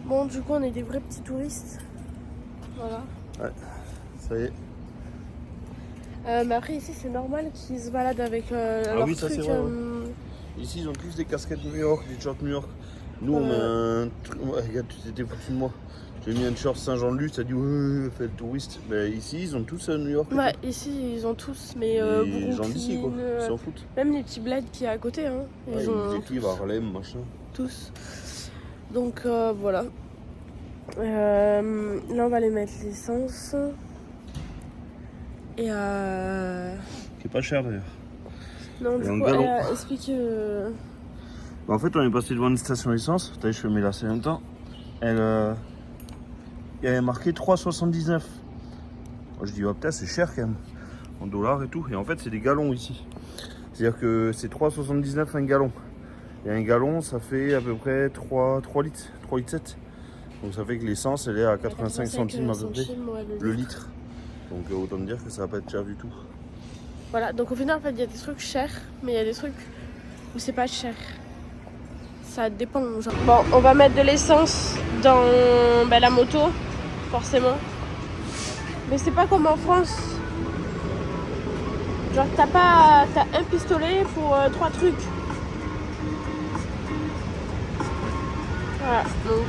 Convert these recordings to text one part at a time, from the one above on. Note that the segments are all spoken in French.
Bon, du coup, on est des vrais petits touristes. Voilà. Ouais, ça y est. Mais après, ici, c'est normal qu'ils se baladent avec leur oui, ça, truc. c'est vrai, Ici, ils ont tous des casquettes New York, des shorts New York. Nous, on met un truc. Ouais, regarde, tu t'étais foutu de moi. J'ai mis un short Saint-Jean-de-Luz, ça dit ouais, fait le touriste. Mais ici, ils ont tous New York. Ouais, ici, ils ont tous, mais les gens d'ici, quoi. Ils s'en foutent. Même les petits bleds qui est à côté, hein. Ils ont écrivent Harlem, machin. Tous. Donc, voilà. Là, on va aller mettre l'essence. Et Qui est pas cher d'ailleurs. non, du un coup, galon. explique. En fait, on est passé devant une station essence. T'as vu, je fais mes lacets en même temps. Il y avait marqué 3,79. Moi, je dis, oh putain, c'est cher quand même. En dollars et tout. Et en fait, c'est des gallons ici. C'est-à-dire que c'est 3,79 un gallon. Et un gallon, ça fait à peu près 3 litres. 3 litres 7. Donc ça fait que l'essence, elle est à 85 centimes à peu près. Le litre. Donc autant dire que ça va pas être cher du tout. Voilà, donc au final, en fait, il y a des trucs chers, mais il y a des trucs où c'est pas cher. Ça dépend. Genre. Bon, on va mettre de l'essence dans la moto, forcément. Mais c'est pas comme en France. Genre, t'as un pistolet pour 3 trucs. Voilà, donc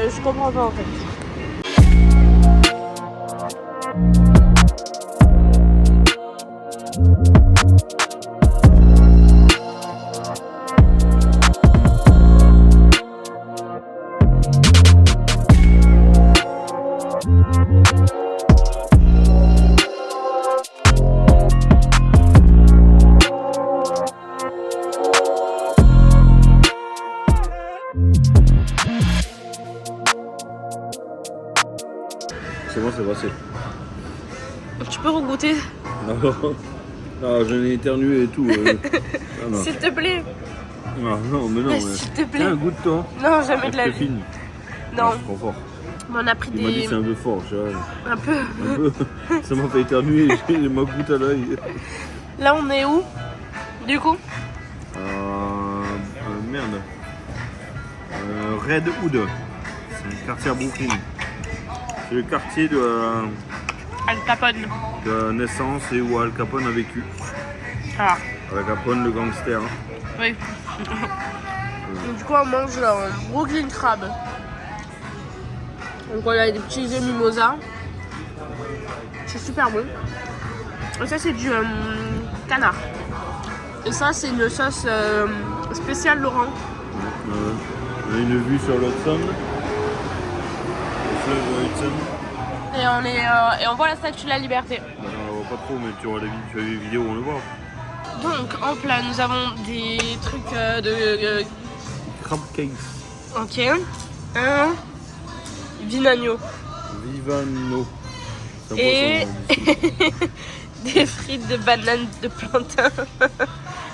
je comprends pas en fait. C'est bon, c'est passé. Tu peux regoûter? Non, j'en ai éternué et tout. Non. S'il te plaît. Non, mais non. Mais... S'il te plaît. Tiens, goûte-toi. Non, jamais de la vie. Non. C'est trop fort. Mais on a pris Il m'a dit que c'est un peu fort. Un peu. Ça m'a fait éternuer, j'ai ma goutte à l'œil. Là, on est où? Du coup merde. Red Hood. C'est un quartier à Brooklyn. C'est le quartier de Al Capone. de naissance et où Al Capone a vécu. Ah. Al Capone, le gangster. Oui. Donc, du coup, on mange un Brooklyn Crab. Donc, on a des petits œufs mimosa. C'est super bon. Et ça, c'est du canard. Et ça, c'est une sauce spéciale Laurent. On a une vue sur l'Hudson. Le fleuve Hudson. Et on voit la statue de la Liberté. On ne voit pas trop, mais tu as les vidéos, on le voit. Donc, en plat, nous avons des trucs de... Crab cakes. Ok. Un vinagno. Vivano. Et des frites de banane de plantain.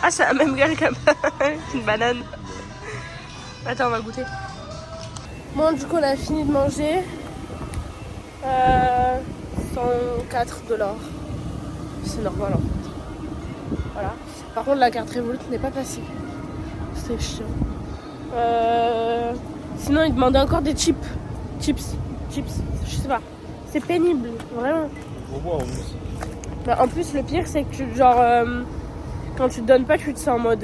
Ah, c'est la même gueule qu'une banane. Attends, on va goûter. Bon, du coup, on a fini de manger. 104 $. C'est normal en fait. Voilà. Par contre, la carte Revolut n'est pas passée. C'était chiant. Sinon, ils demandaient encore des chips. Chips. Je sais pas. C'est pénible, vraiment. Bah, en plus, le pire, c'est que quand tu te donnes pas, tu te sens en mode.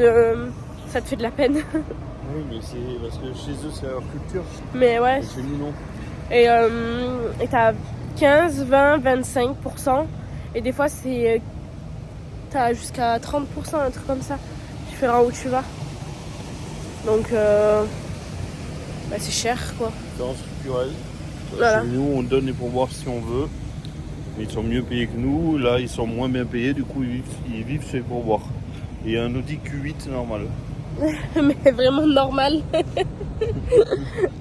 Ça te fait de la peine. Oui, mais c'est parce que chez eux, c'est leur culture. Mais ouais. Et chez nous, non. Et t'as 15, 20, 25%. Et des fois, t'as jusqu'à 30%, un truc comme ça. Différent où tu vas. Donc, c'est cher, quoi. Différence culturelle. Voilà. Chez nous, on donne les pourboires si on veut. Mais ils sont mieux payés que nous. Là, ils sont moins bien payés. Du coup, ils vivent sur les pourboires. Et un Audi Q8 normal. Mais vraiment normal.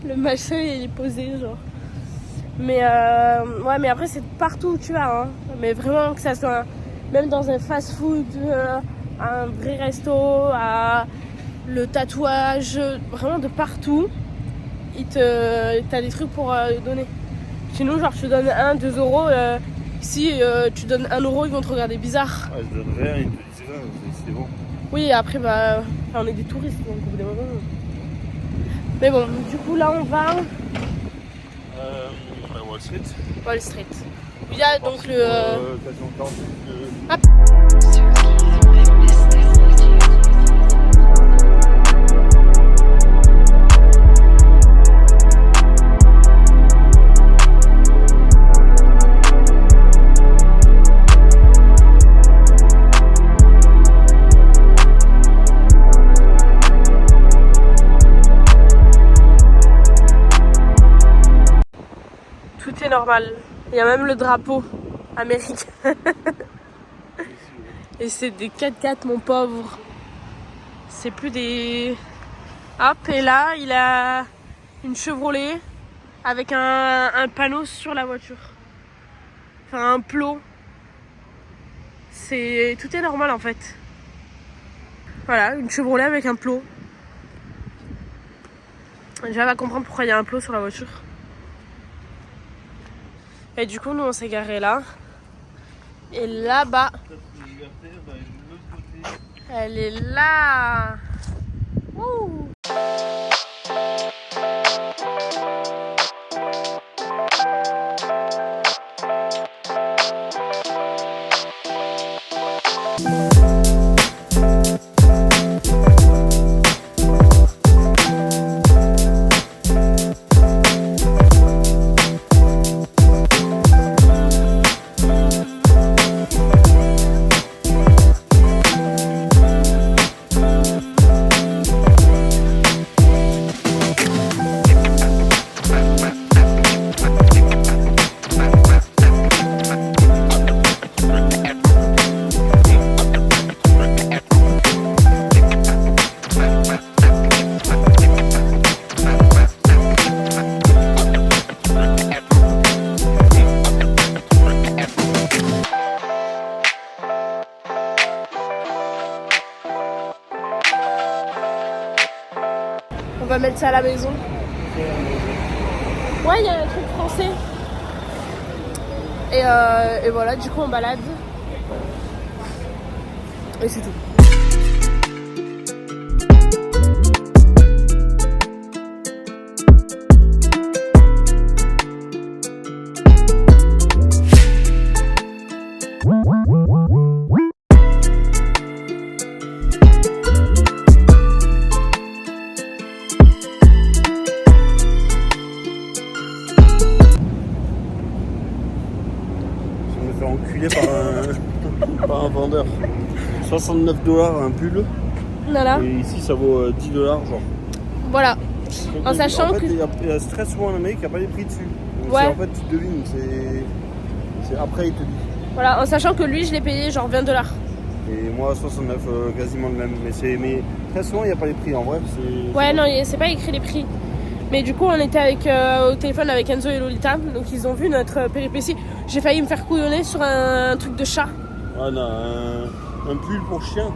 Le machin, il est posé, genre. Mais ouais, mais après, c'est partout où tu vas. Hein. Mais vraiment, que ça soit même dans un fast-food, un vrai resto, le tatouage, vraiment de partout, t'as des trucs pour donner. Chez nous, genre, tu donnes 1, 2 euros. Si tu donnes 1 euro, ils vont te regarder bizarre. Ouais, je donne rien, ils te disent rien, c'est bon. Oui, après, on est des touristes, donc au bout d'un moment. Mais bon, du coup là on va Wall Street. Wall Street. Il y a donc le... quasiment 40 minutes Ah. Tout est normal. Il y a même le drapeau américain. Et c'est des 4x4 mon pauvre. C'est plus des... Hop, et là il a une Chevrolet avec un panneau sur la voiture. Enfin un plot. Tout est normal en fait. Voilà, une Chevrolet avec un plot. Déjà, on va comprendre pourquoi il y a un plot sur la voiture. Et du coup, nous on s'est garé là. Et là-bas, elle est là. Wouh. On va mettre ça à la maison. Ouais, il y a un truc français. Et voilà, du coup on balade. Et c'est tout. Enculé par un vendeur. 69 $ un pull. Voilà. Et ici ça vaut 10 $, genre. Voilà. Donc, En sachant en fait, que... il y a très souvent en Amérique, il n'y a pas les prix dessus. Donc Ouais. en fait, tu devines. C'est après, il te dit. Voilà, en sachant que lui, je l'ai payé genre 20 $. Et moi, 69, quasiment le même. Mais très souvent, il n'y a pas les prix en vrai. Ouais, non, c'est pas écrit les prix. Mais du coup, on était au téléphone avec Enzo et Lolita. Donc, ils ont vu notre péripétie. J'ai failli me faire couillonner sur un truc de chat. Ah non, un pull pour chien.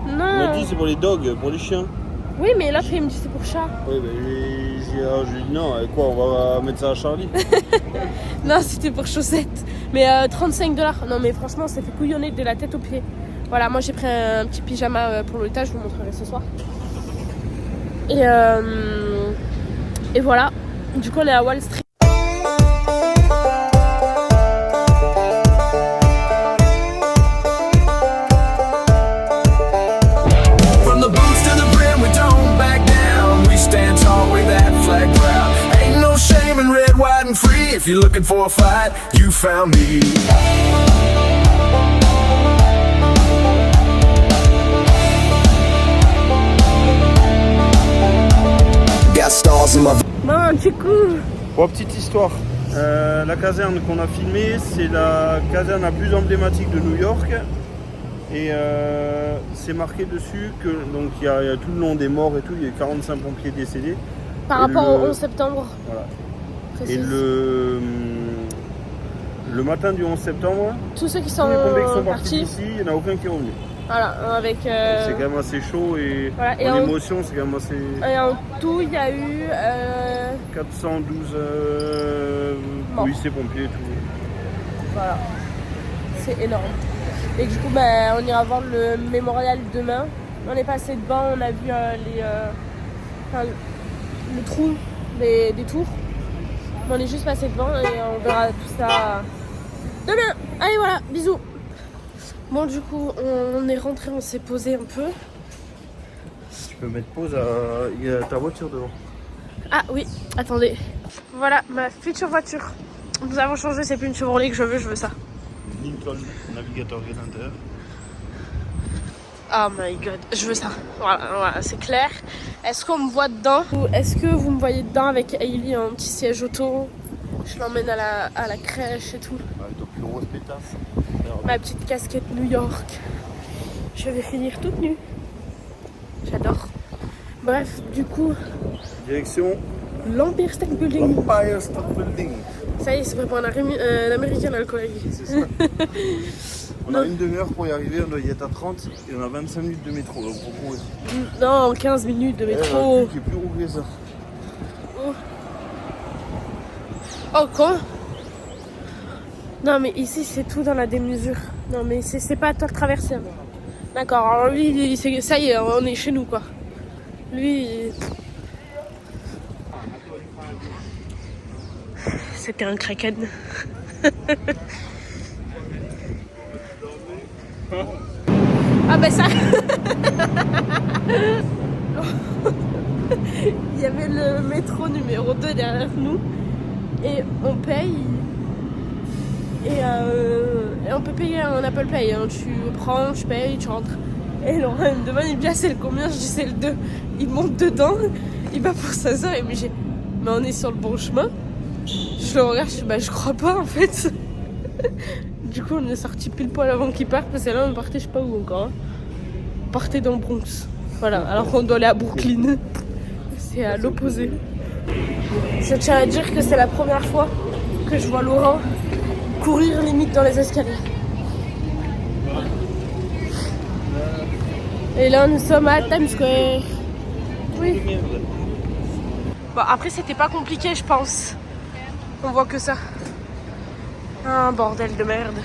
On Non. a dit c'est pour les dogs, pour les chiens. Oui, mais l'autre, il me dit c'est pour chat. Oui, ben j'ai dit non, et quoi, on va mettre ça à Charlie. Non, c'était pour chaussettes. Mais 35 $. Non, mais franchement, ça fait couillonner de la tête aux pieds. Voilà, moi j'ai pris un petit pyjama pour Lolita. Je vous montrerai ce soir. Et voilà. Du coup, on est à Wall Street. If you're looking for a fight, you found me. Got stars in my... Bon, du coup... Bon, petite histoire. La caserne qu'on a filmée, c'est la caserne la plus emblématique de New York. Et c'est marqué dessus que donc il y a tout le nom des morts et tout, il y a 45 pompiers décédés. Par rapport au 11 septembre. Voilà. Précise. Et le matin du 11 septembre, tous ceux qui tous sont les pompiers qui sont partis partis, d'ici, il n'y en a aucun qui est revenu. voilà, avec... C'est quand même assez chaud et voilà, et en en- émotion, c'est quand même assez... Et en tout, il y a eu... 412 Morts. policiers, pompiers et tout. Voilà. C'est énorme. Et du coup, ben, on ira voir le mémorial demain. On est passé devant, on a vu le trou des tours. On est juste passé devant et on verra tout ça demain. Allez voilà, bisous. Bon du coup on est rentré, on s'est posé un peu. Tu peux mettre pause, il y a ta voiture devant. Ah oui, attendez. Voilà ma future voiture. Nous avons changé, c'est plus une Chevrolet que je veux ça. Lincoln, navigateur rien à l'intérieur. Oh my god, je veux ça. Voilà, c'est clair. Est-ce qu'on me voit dedans? Ou est-ce que vous me voyez dedans avec Hailey, un petit siège auto? Je l'emmène à la crèche et tout. Avec ton plus rose pétasse. Ma petite casquette New York. Je vais finir toute nue. J'adore. Bref, du coup, Direction l'Empire State Building. Empire State Building. Ça y est, c'est prêt pour un American Alcoholic. C'est ça. On a une demi-heure pour y arriver, on doit y être à 30 et on a 25 minutes de métro. Donc on courir. Non, 15 minutes de métro. Qui est plus roulé ça. Oh, quoi? Non, mais ici, c'est tout dans la démesure. Non, mais c'est pas à toi de traverser. D'accord, alors lui, ça y est, on est chez nous, quoi. Lui... C'était un crackhead. Ah bah ça. Il y avait le métro numéro 2 derrière nous et on paye et on peut payer un Apple Pay, hein. Tu prends, tu payes, tu rentres. Et Laurent il me demande, il me dit ah c'est le combien? Je dis c'est le 2. Il monte dedans, il va pour 16 heures et me dit mais on est sur le bon chemin. Je le regarde, je dis bah je crois pas en fait. Du coup on est sorti pile poil avant qu'il parte parce que là on partait je sais pas où encore. Hein. On partait dans le Bronx. Voilà, alors qu'on doit aller à Brooklyn. C'est à l'opposé. Je tiens à dire que c'est la première fois que je vois Laurent courir limite dans les escaliers. Et là nous sommes à Times Square. Oui. Bon après c'était pas compliqué je pense. On voit que ça. Un bordel de merde.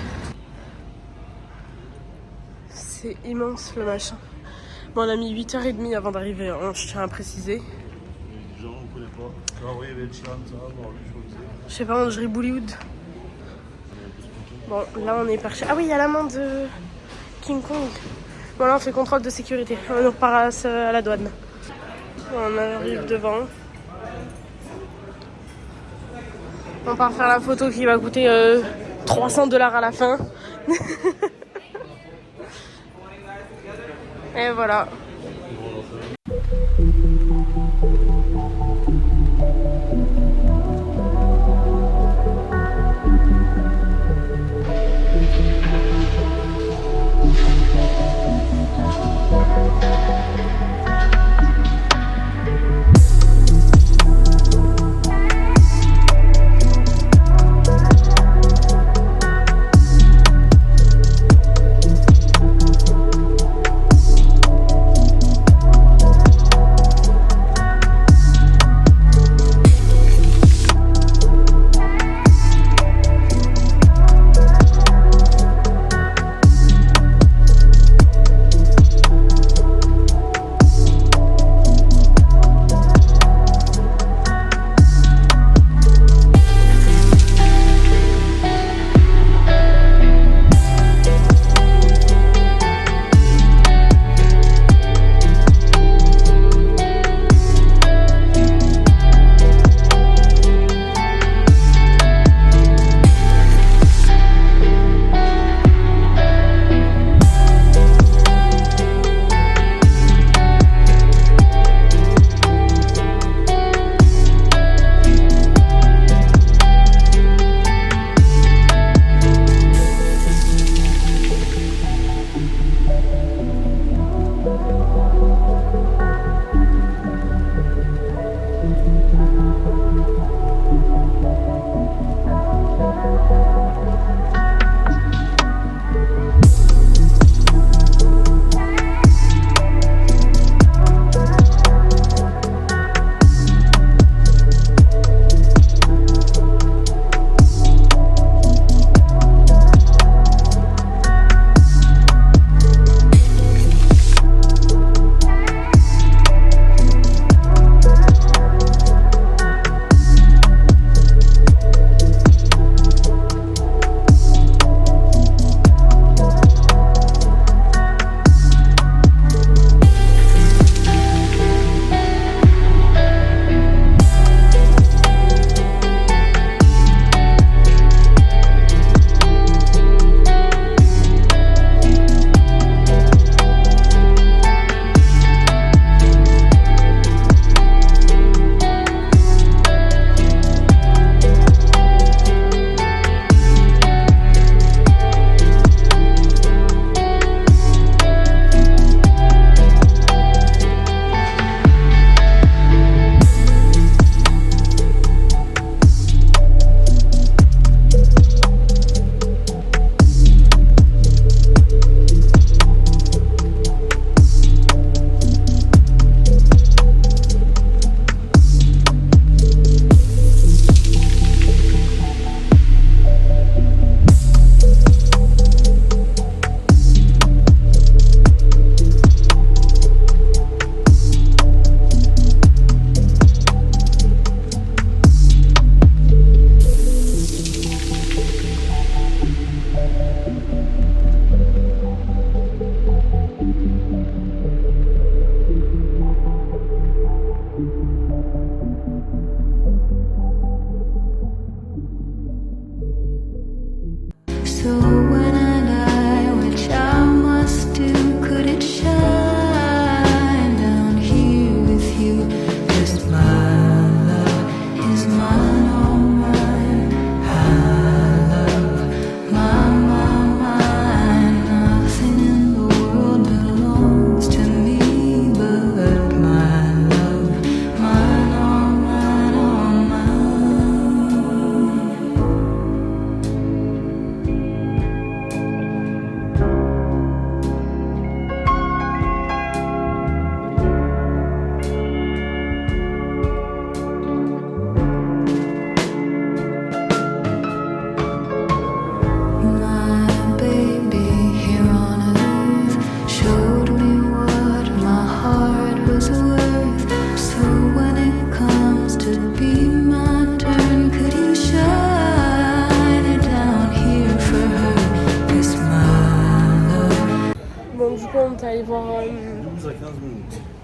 C'est immense le machin. Bon, on a mis 8h30 avant d'arriver, hein, je tiens à préciser. Les gens on connaît pas. Ah oui, il y avait le chat, ça, bon, Je sais pas, on dirait Bollywood. Bon, là on est parti. Ah oui, il y a la main de King Kong. Bon, là on fait contrôle de sécurité. On repart à la douane. On arrive devant. On part faire la photo qui va coûter $300 à la fin. Et voilà.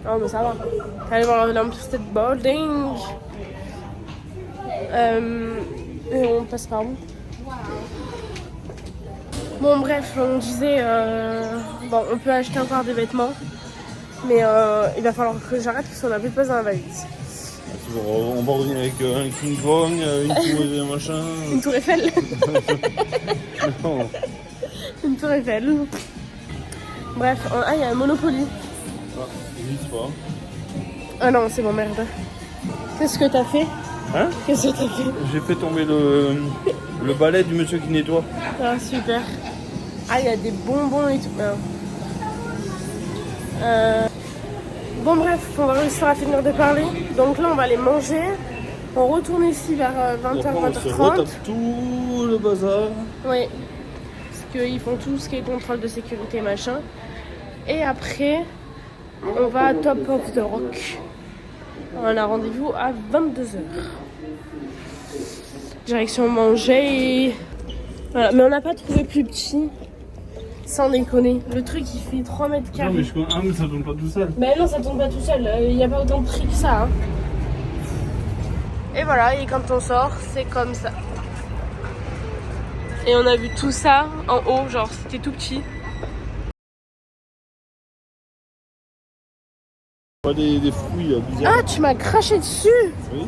Oh, mais ça va. T'es allé voir l'Empire State Building. Et on passe par où? Bon, bref, on disait. Bon, on peut acheter encore des vêtements. Mais il va falloir que j'arrête parce qu'on a plus de place dans la valise. On va revenir avec un King Kong, une tour machin. Une tour Eiffel. Non. Une tour Eiffel. Bref, ah, il y a un Monopoly. Ah, n'hésite pas. Ah non, c'est bon, merde. Qu'est-ce que t'as fait? Hein? Qu'est-ce que t'as fait? J'ai fait tomber le balai du monsieur qui nettoie. Ah, super. Ah, il y a des bonbons et tout. Bon, bref, on va réussir à finir de parler. Donc là, on va aller manger. On retourne ici vers 20h, On se 20h30. retape tout le bazar. Oui. Parce qu'ils font tout ce qui est contrôle de sécurité, machin. Et après, on va à Top of the Rock. On a rendez-vous à 22h. Direction manger. Voilà, mais on n'a pas trouvé plus petit. Sans déconner. Le truc, il fait 3 mètres Non, carrés. mais mais ça tourne pas tout seul. Ben non, ça tourne pas tout seul. Il n'y a pas autant de prix que ça. Hein. Et voilà, et quand on sort, c'est comme ça. Et on a vu tout ça en haut, genre c'était tout petit. Pas des fruits bizarres. Ah, tu m'as craché dessus. Oui.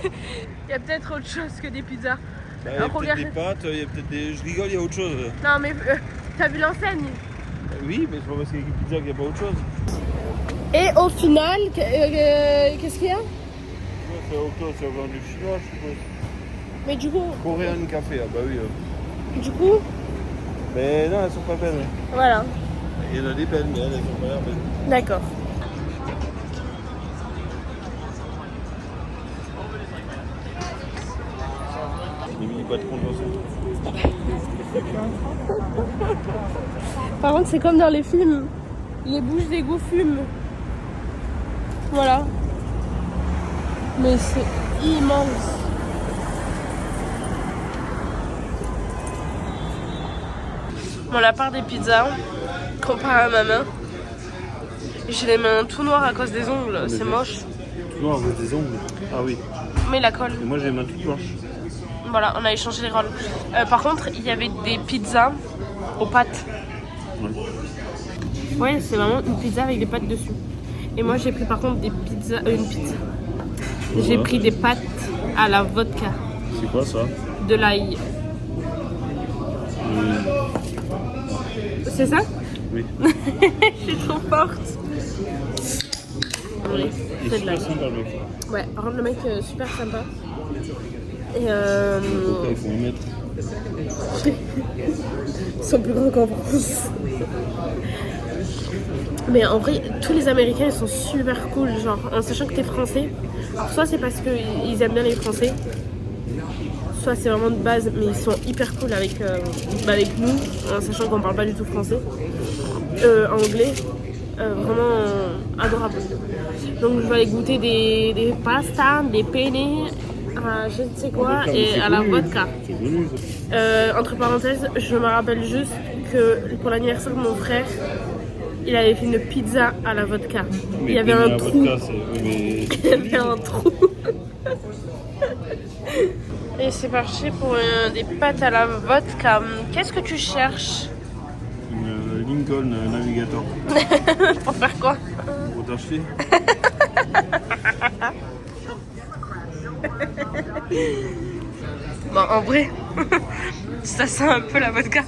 Il y a peut-être autre chose que des pizzas. Bah, il y a peut-être Regarde. des pâtes, il y a peut-être des... Je rigole, il y a autre chose. Non mais t'as vu l'enseigne? Oui, mais c'est pas parce qu'il y a des pizzas qu'il n'y a pas autre chose. Et au final, qu'est-ce qu'il y a? C'est autre chose, c'est vendu chinois, je suppose. Mais du coup, Coréen café, ah bah oui. du coup, Mais non, elles sont pas belles. voilà. Il y en a des belles, mais elles sont pas l'air belles. D'accord. Les mini pas de condensation. Par contre, c'est comme dans les films. Les bouches d'égout fument. Voilà. Mais c'est immense. Bon, la part des pizzas, comparé à ma main, j'ai les mains tout noires à cause des ongles. C'est moche. Tout noir avec des ongles. Ah oui. Mais la colle. Et moi j'ai les mains toutes blanches. Voilà, on a échangé les rôles. Par contre, il y avait des pizzas aux pâtes. Ouais, c'est vraiment une pizza avec des pâtes dessus. Et moi, j'ai pris par contre des pizzas, une pizza. J'ai pris des pâtes à la vodka, C'est quoi ça? de l'ail. C'est ça? Oui. Je suis trop forte. Oui, Il c'est est de l'ail. super sympa le mec. Ouais, par contre, le mec, super sympa. Et Pourquoi il faut en mettre? ils sont plus grands qu'en France. Mais en vrai, tous les Américains ils sont super cool, genre en sachant que t'es français. Alors, soit c'est parce qu'ils aiment bien les Français, soit c'est vraiment de base, mais ils sont hyper cool avec nous, en sachant qu'on parle pas du tout français, anglais, vraiment adorable. Donc je vais aller goûter des pastas, des penne, je ne sais quoi, et à la vodka. C'est connu ça. Entre parenthèses, je me rappelle juste que pour l'anniversaire de mon frère, il avait fait une pizza à la vodka. Mais Il y avait un trou. vodka, mais... Il y avait un trou. Et c'est parti pour des pâtes à la vodka. Qu'est-ce que tu cherches? Une Lincoln Navigator. Pour faire quoi? Pour t'acheter. Bon, en vrai, ça sent un peu la vodka.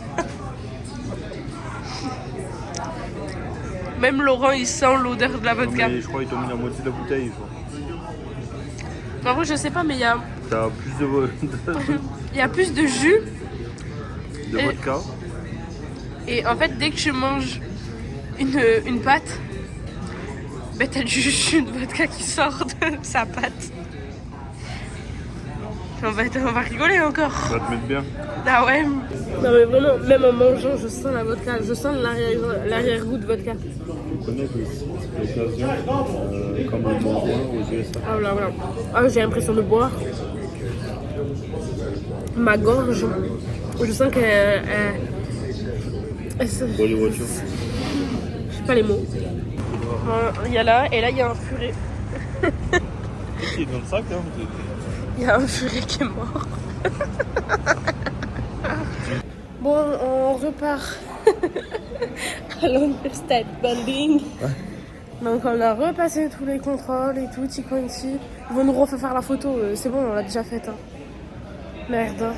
Même Laurent, il sent l'odeur de la vodka. Mais je crois qu'ils t'ont mis la moitié de la bouteille. En vrai, je sais pas, mais il y a T'as plus il y a plus de jus. de vodka. Et en fait, dès que tu manges une pâte, ben t'as du jus de vodka qui sort de sa pâte. On va rigoler encore. Ça va te mettre bien. Ah ouais. Non mais vraiment, même en mangeant, je sens la vodka. Je sens l'arrière-goût de vodka. Je connais que c'est l'occasion, comme le bon vin aux USA. Ah voilà, voilà. Ah, j'ai l'impression de boire. Ma gorge, je sens qu'elle... Pour les voitures. trouve pas les mots. Bon, il y a là, et là il y a un furet. Qui est dans le sac, hein. Il y a un furet qui est mort. Bon, on repart à l'Universität Building. Donc on a repassé tous les contrôles et tout, Tico ici. Ils vont nous refaire la photo, c'est bon, on l'a déjà faite. Hein. Merde.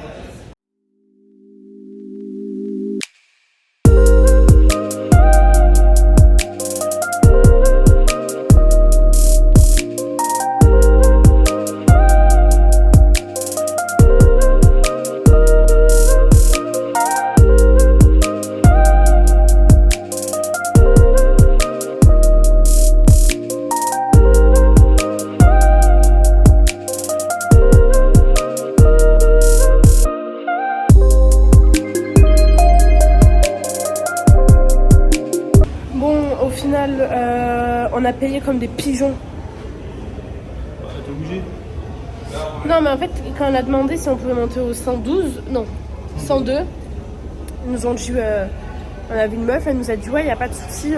On a payé comme des pigeons. T'es obligé? Non mais en fait quand on a demandé si on pouvait monter au 112, non, 102, ils nous ont dit, on avait une meuf, elle nous a dit ouais y a pas de souci,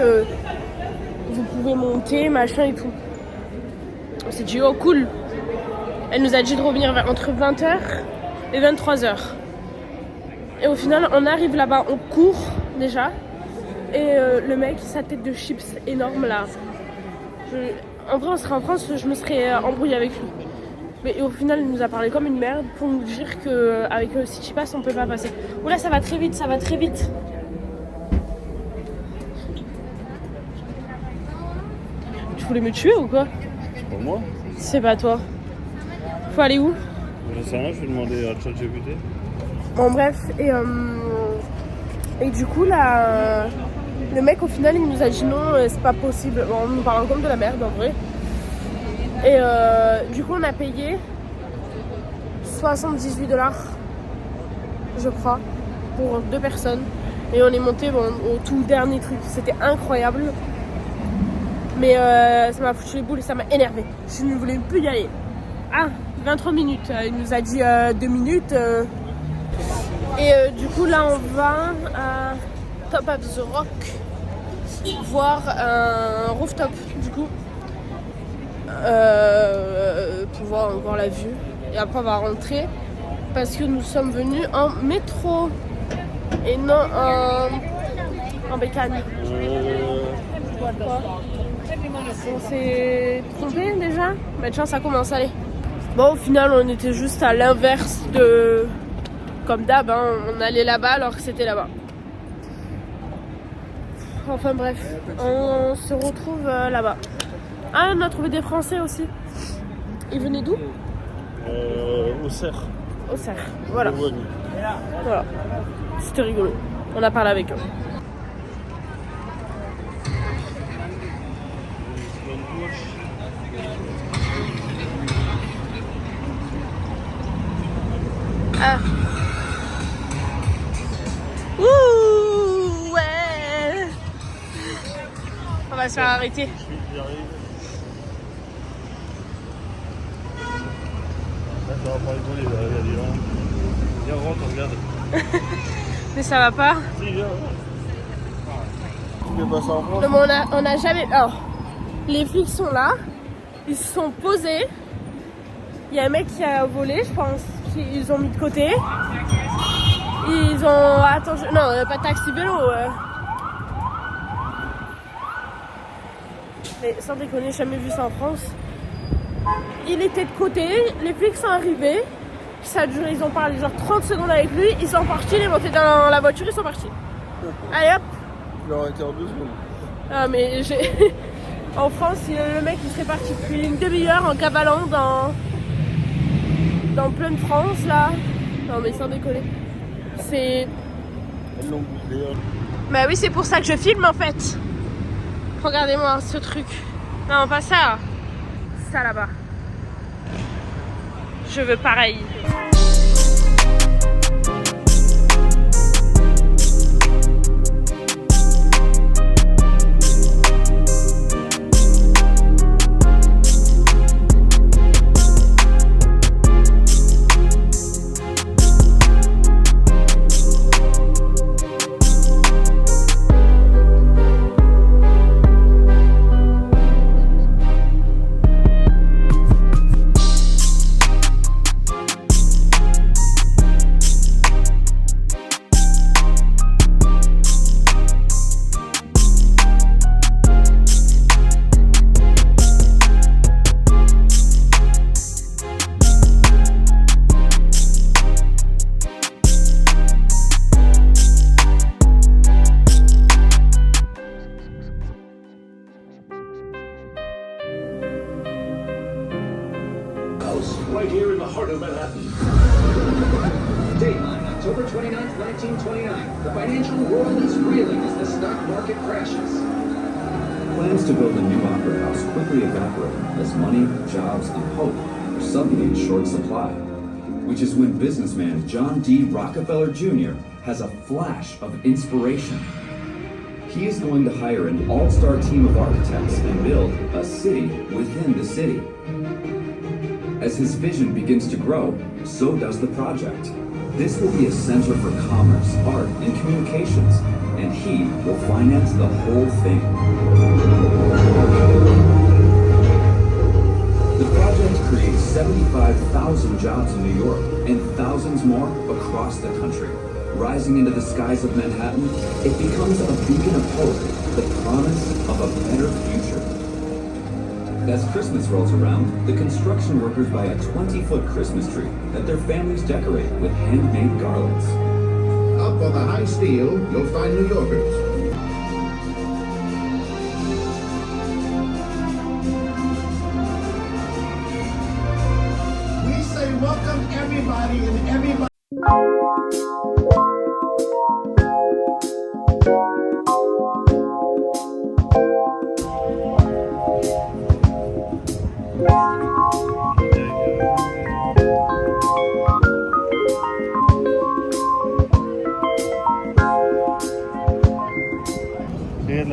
vous pouvez monter, machin et tout. On s'est dit oh cool. Elle nous a dit de revenir entre 20h et 23h. Et au final on arrive là-bas, on court déjà. Et le mec, sa tête de chips énorme là. En vrai, on serait en France, je me serais embrouillée avec lui. Mais au final, il nous a parlé comme une merde pour nous dire qu'avec City Pass, on peut pas passer. Oula, ça va très vite, ça va très vite. Tu voulais me tuer ou quoi? C'est pas moi. C'est pas toi. Faut aller où? Je sais rien, je vais demander à ChatGPT. Bon, bref, et du coup, là. Le mec au final il nous a dit non, c'est pas possible. Bon, on nous parle comme de la merde en vrai. Et du coup on a payé 78$, je crois, pour 2 personnes. Et on est monté au tout dernier truc. C'était incroyable. Mais ça m'a foutu les boules et ça m'a énervé. Je ne voulais plus y aller. Ah, 23 minutes. Il nous a dit 2 minutes. Et du coup là on va à Top of the Rock voir un rooftop du coup pour voir encore la vue et après on va rentrer parce que nous sommes venus en métro et non en bécane. Quoi? On s'est trompé déjà? Bah tiens, ça commence à aller. Bon, au final on était juste à l'inverse de comme d'hab, hein. On allait là-bas alors que c'était là-bas. Enfin bref, on se retrouve là-bas. Ah, on a trouvé des Français aussi. Ils venaient d'où? Au cerf. Au cerf, voilà. Voilà. C'était rigolo. On a parlé avec eux. Ah. Ouh, ouais. On va se faire arrêter. Là, ça va pas rigoler, là, il y a des gens. Viens, rentre, regarde. Mais ça va pas? Si, viens. Tu fais pas ça en France? Non, mais on a jamais. Alors, les flics sont là, ils se sont posés. Il y a un mec qui a volé, je pense. Ils ont mis de côté. Ils ont. Attends, non, pas taxi vélo. Mais sans déconner, j'ai jamais vu ça en France. Il était de côté, les flics sont arrivés. Ça a duré, ils ont parlé genre 30 secondes avec lui. Ils sont partis, ils sont montés dans la voiture, ils sont partis. Allez hop. Il aurait été en 2 secondes. Ah, mais j'ai. En France, le mec il serait parti depuis une demi-heure en cavalant dans pleine France là. Non mais sans déconner. C'est. Bah oui, c'est pour ça que je filme en fait. Regardez-moi ce truc. Non, pas ça. Ça là-bas. Je veux pareil. House, right here in the heart of Manhattan. Dateline, October 29th, 1929. The financial world is reeling as the stock market crashes. Plans to build a new opera house quickly evaporate as money, jobs, and hope are suddenly in short supply. Which is when businessman John D. Rockefeller Jr. has a flash of inspiration. He is going to hire an all-star team of architects and build a city within the city. As his vision begins to grow, so does the project. This will be a center for commerce, art, and communications, and he will finance the whole thing. The project creates 75,000 jobs in New York and thousands more across the country. Rising into the skies of Manhattan, it becomes a beacon of hope, the promise of a better future. As Christmas rolls around, the construction workers buy a 20-foot Christmas tree that their families decorate with handmade garlands. Up on the high steel, you'll find New Yorkers. We say welcome everybody and everybody.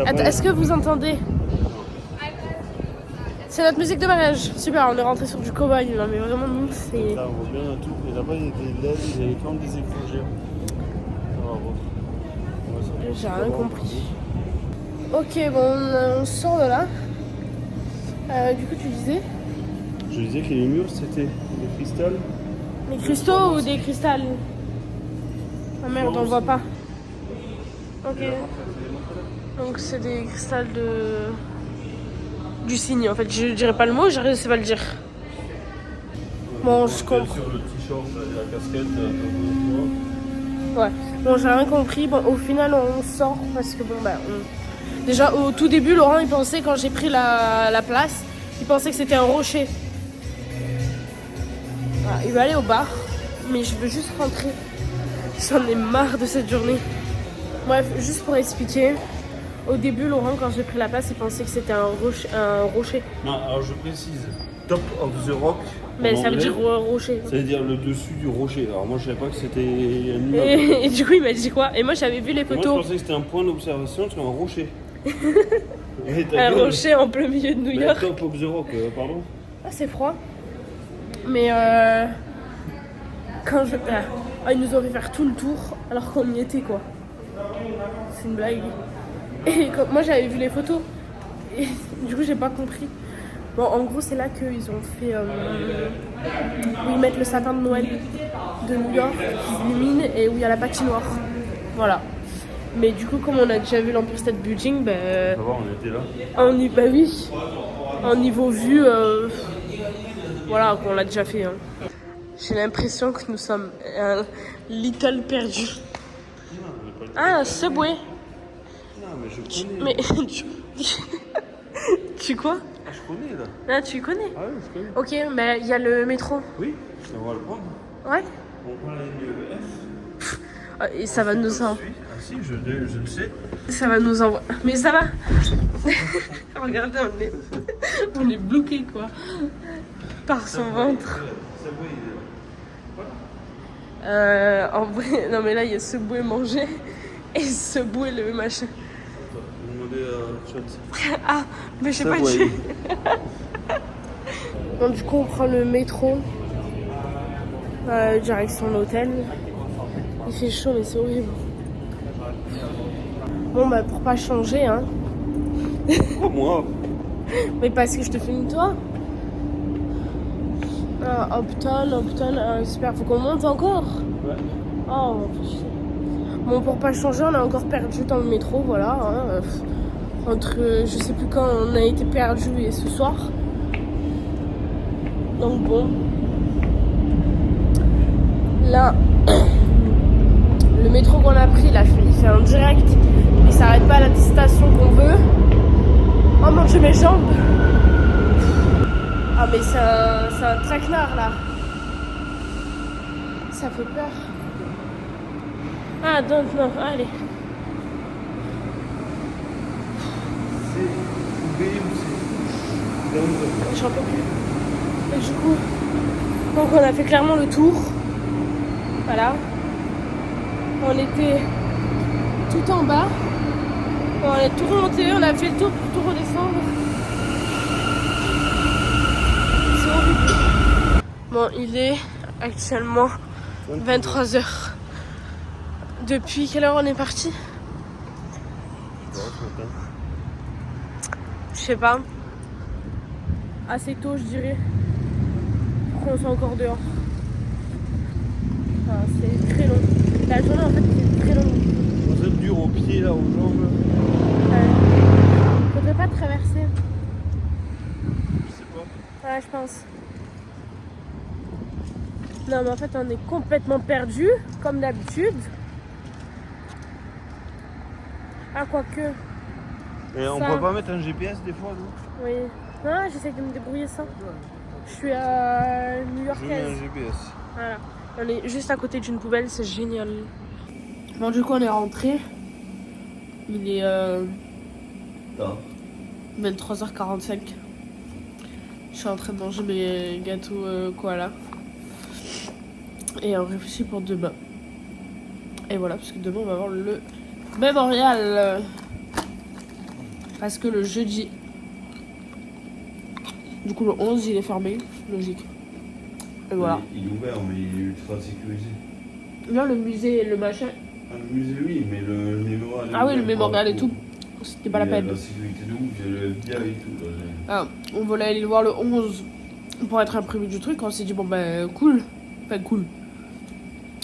Attends, est-ce que vous entendez? C'est notre musique de mariage. Super, on est rentré sur du cowboy. Non mais vraiment nous c'est... Là on voit bien tout. Et là-bas il y a des LED, il y a comme des écrans géants. On va voir. J'ai rien compris. Ok, bon on sort de là. Du coup tu disais? Je disais que les murs c'était des cristals. Des cristaux ou des cristals? Ah merde, on voit pas. Ok. Donc c'est des cristals du cygne en fait. Je dirais pas le mot, je sais pas le dire. Bon, je comprends. Sur le t-shirt et la casquette. Ouais. Bon, j'ai rien compris. Bon, au final, on sort parce que bon, bah, déjà au tout début, Laurent, il pensait quand j'ai pris la place, il pensait que c'était un rocher. Voilà, il va aller au bar, mais je veux juste rentrer. J'en ai marre de cette journée. Bref, juste pour expliquer. Au début, Laurent, quand j'ai pris la place, il pensait que c'était un rocher. Non, alors je précise, top of the rock. Mais ça veut dire rocher. Ça veut dire le dessus du rocher. Alors moi je savais pas que c'était un immeuble. Et du coup, il m'a dit quoi? Et moi, j'avais vu les photos. Moi je pensais que c'était un point d'observation sur un rocher. Un rocher en plein milieu de New York. Top of the rock, pardon. Ah, c'est froid. Mais quand je... ils nous ont fait faire tout le tour alors qu'on y était quoi. C'est une blague. Et moi j'avais vu les photos. Et du coup j'ai pas compris. Bon en gros c'est là qu'ils ont fait... où ils mettent le sapin de Noël de New York qui illumine et où il y a la patinoire. Voilà. Mais du coup comme on a déjà vu l'Empire State Building, Ça va, on était là. Bah oui. En niveau vue, voilà, qu'on l'a déjà fait. Hein. J'ai l'impression que nous sommes un little perdu. Ah, Subway. Non, mais je connais. Mais tu quoi? Ah, je connais là. Là, tu connais? Ah oui, je connais. Ok, mais il y a le métro. Oui, on va le prendre. Ouais. On prend la ligne F. Et ça va nous en... Ah si, je le sais. Ça va nous envoyer. Mais ça va. Regardez, on est bloqué quoi. Par son ventre. En vrai, non mais là il y a Subway manger et Subway le machin. Je vais demander à Chat. Ah, mais je sais pas dire. Bon, du coup on prend le métro direction l'hôtel. Il fait chaud mais c'est horrible. Bon bah pour pas changer hein. Oh, moi. Mais parce que je te filme toi. Upton, super, faut qu'on monte encore. Ouais. Oh putain. Bon pour pas changer on a encore perdu dans le métro, voilà. Hein. Entre je sais plus quand on a été perdu et ce soir. Donc bon. Là, le métro qu'on a pris, là, il fait un direct. Il s'arrête pas à la destination qu'on veut. Oh mon dieu, mes jambes! Ah mais c'est un traquenard là. Ça fait peur. Ah donc non, allez. J'en peux plus. Et du coup, donc on a fait clairement le tour. Voilà. On était tout en bas. On est tout remonté, on a fait le tour pour tout redescendre. C'est horrible. Bon, il est actuellement 23h. Depuis quelle heure on est parti? Je sais pas. Assez tôt, je dirais. Pourquoi on soit encore dehors? Enfin, c'est très long. La journée en fait c'est très longue. Vous êtes dur aux pieds là, aux jambes. Faudrait pas traverser. Je sais pas. Ouais, je pense. Non, mais en fait, on est complètement perdu, comme d'habitude. Ah, quoique. Et on Ça. peut pas mettre un GPS des fois, nous? Oui. Non, j'essaie de me débrouiller ça. Je suis à Je mets un New-Yorkaise. GPS. Voilà. On est juste à côté d'une poubelle, c'est génial. Bon, du coup, on est rentré. Il est 23h45. Je suis en train de manger mes gâteaux koala. Et on réfléchit pour demain. Et voilà, parce que demain, on va voir le mémorial. Parce que le jeudi. Du coup, le 11, il est fermé. Logique. Et voilà. Il est ouvert, mais il est ultra sécurisé. Là, le musée et le machin. Ah, le musée, oui, mais le mémorial. Ah oui, le mémorial et tout. C'était pas la peine. La sécurité de ouf, il y a le FBI et tout. Là. Ah, on voulait aller le voir le 11 pour être imprimé du truc. On s'est dit, bon ben cool. Enfin, cool.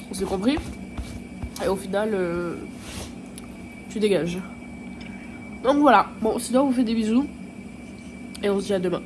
On s'est compris. Et au final, tu dégages. Donc voilà. Bon, sinon, on vous fait des bisous. Et on se dit à demain.